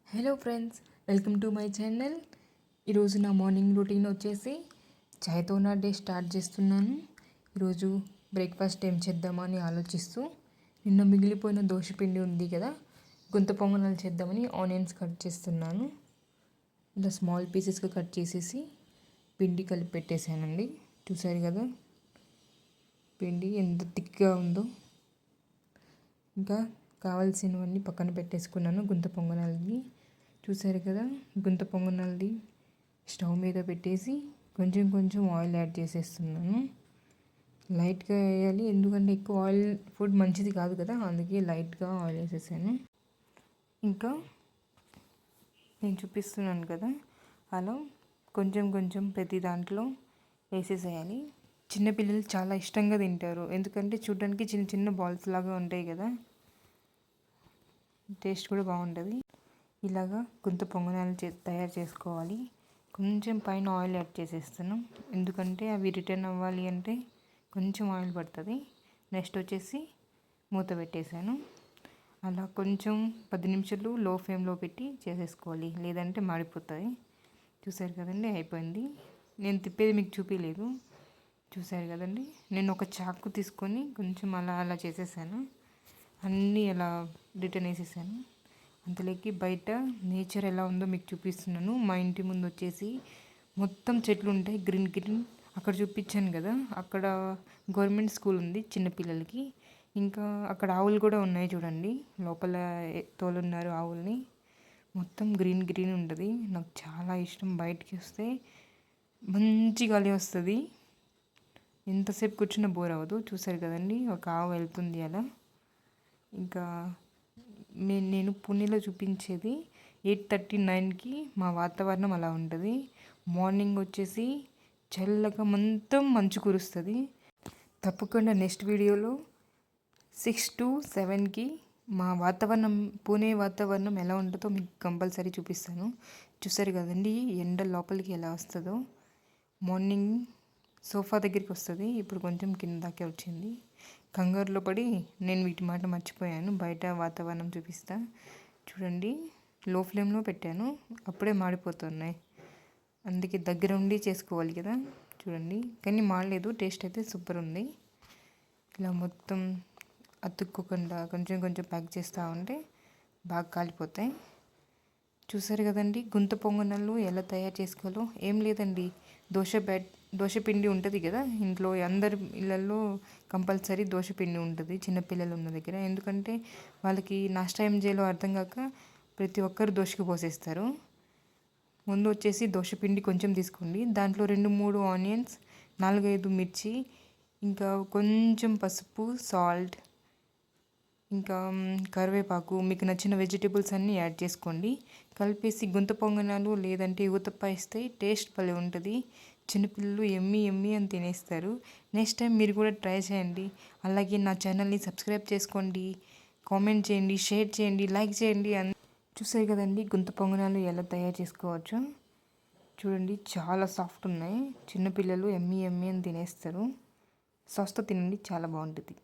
Hello friends, welcome to my channel. ఈరోజు నా morning routine వచ్చేసి చాయ్తో నా డే స్టార్ట్ చేస్తున్నాను. ఈరోజు బ్రేక్ఫాస్ట్ ఏం చేద్దామని ఆలోచిస్తూ నిన్న మిగిలిపోయిన దోశపిండి ఉంది కదా, గుంత పొంగనాలు చేద్దామని ఆనియన్స్ కట్ చేస్తున్నాను. ఇలా స్మాల్ పీసెస్గా కట్ చేసేసి పిండి కలిపి పెట్టేశానండి. చూసారు కదా పిండి ఎంత థిక్గా ఉందో. ఇంకా కావాల్సినవన్నీ పక్కన పెట్టేసుకున్నాను. గుంత పొంగనాలకి చూసారు కదా, గుంత పొంగనాలది స్టవ్ మీద పెట్టేసి కొంచెం కొంచెం ఆయిల్ యాడ్ చేసేస్తున్నాను. లైట్గా వేయాలి, ఎందుకంటే ఎక్కువ ఆయిల్ ఫుడ్ మంచిది కాదు కదా, అందుకే లైట్గా ఆయిల్ వేసేసాను. ఇంకా నేను చూపిస్తున్నాను కదా, అలా కొంచెం కొంచెం ప్రతి దాంట్లో వేసేసేయాలి. చిన్నపిల్లలు చాలా ఇష్టంగా తింటారు, ఎందుకంటే చూడడానికి చిన్న చిన్న బాల్స్ లాగా ఉంటాయి కదా, టేస్ట్ కూడా బాగుంటుంది. ఇలాగా గుంత పొంగనాలు తయారు చేసుకోవాలి. కొంచెం పైన ఆయిల్ యాడ్ చేసేస్తాను, ఎందుకంటే అవి రిటర్న్ అవ్వాలి అంటే కొంచెం ఆయిల్ పడుతుంది. నెక్స్ట్ వచ్చేసి మూత పెట్టేశాను. అలా కొంచెం 10 నిమిషాలు లో ఫ్లేమ్లో పెట్టి చేసేసుకోవాలి, లేదంటే మాడిపోతాయి. చూసారు కదండి, అయిపోయింది. నేను తిప్పేది మీకు చూపించలేదు, చూసారు కదండి. నేను ఒక చాకు తీసుకొని కొంచెం అలా అలా చేసేసాను, అన్నీ అలా రిటర్న్ వేసేసాను. అంతలోకి బయట నేచర్ ఎలా ఉందో మీకు చూపిస్తున్నాను. మా ఇంటి ముందు వచ్చేసి మొత్తం చెట్లు ఉంటాయి, గ్రీన్ గ్రీన్. అక్కడ చూపించాను కదా, అక్కడ గవర్నమెంట్ స్కూల్ ఉంది చిన్నపిల్లలకి. ఇంకా అక్కడ ఆవులు కూడా ఉన్నాయి చూడండి, లోపల తోలున్నారు ఆవుల్ని. మొత్తం గ్రీన్ గ్రీన్ ఉంటుంది, నాకు చాలా ఇష్టం. బయటికి వస్తే మంచి గాలి వస్తుంది, ఎంతసేపు కూర్చున్నా బోర్ అవ్వదు. చూసారు కదండి, ఒక ఆవు వెళ్తుంది అలా. ఇంకా నేను పుణెలో చూపించేది 8:39కి మా వాతావరణం అలా ఉంటుంది. మార్నింగ్ వచ్చేసి చల్లగా మొత్తం మంచు కురుస్తుంది. తప్పకుండా నెక్స్ట్ వీడియోలో 6 to 7కి మా వాతావరణం, పూణే వాతావరణం ఎలా ఉంటుందో మీకు కంపల్సరీ చూపిస్తాను. చూసారు కదండి ఎండ లోపలికి ఎలా వస్తుందో. మార్నింగ్ సోఫా దగ్గరికి వస్తుంది, ఇప్పుడు కొంచెం కింద దాకే వచ్చింది. కంగారులో పడి నేను వీటి మాట మర్చిపోయాను. బయట వాతావరణం చూపిస్తా చూడండి. లో ఫ్లేమ్లో పెట్టాను, అప్పుడే మాడిపోతున్నాయి, అందుకే దగ్గర ఉండి చేసుకోవాలి కదా. చూడండి, కానీ మాడలేదు, టేస్ట్ అయితే సూపర్ ఉంది. ఇలా మొత్తం అతుక్కోకుండా కొంచెం కొంచెం ప్యాక్ చేస్తూ ఉంటే బాగా కాలిపోతాయి. చూసారు కదండి, గుంత పొంగనాలు ఎలా తయారు చేసుకోవాలో. ఏం లేదండి, దోశపిండి ఉంటుంది కదా ఇంట్లో, అందరి ఇళ్ళల్లో కంపల్సరీ దోశపిండి ఉంటుంది చిన్నపిల్లలు ఉన్న దగ్గర. ఎందుకంటే వాళ్ళకి నాష్టా ఏం చేయాలో అర్థం కాక ప్రతి ఒక్కరు దోశకు పోసేస్తారు. ముందు వచ్చేసి దోశపిండి కొంచెం తీసుకోండి, దాంట్లో 2-3 ఆనియన్స్, 4-5 మిర్చి, ఇంకా కొంచెం పసుపు, సాల్ట్, ఇంకా కరివేపాకు, మీకు నచ్చిన వెజిటేబుల్స్ అన్నీ యాడ్ చేసుకోండి. కలిపేసి గుంత పొంగనాలు లేదంటే ఊతప్ప వేస్తే టేస్ట్ భలే ఉంటుంది. చిన్నపిల్లలు ఎమ్మి ఎమ్మి అని తినేస్తారు. నెక్స్ట్ టైం మీరు కూడా ట్రై చేయండి. అలాగే నా ఛానల్ని సబ్స్క్రైబ్ చేసుకోండి, కామెంట్ చేయండి, షేర్ చేయండి, లైక్ చేయండి. చూసారు కదండి గుంత పొంగనాలు ఎలా తయారు చేసుకోవచ్చో. చూడండి, చాలా సాఫ్ట్ ఉన్నాయి, చిన్నపిల్లలు ఎమ్మి ఎమ్మి అని తినేస్తారు. సాస్తో తినండి, చాలా బాగుంటుంది.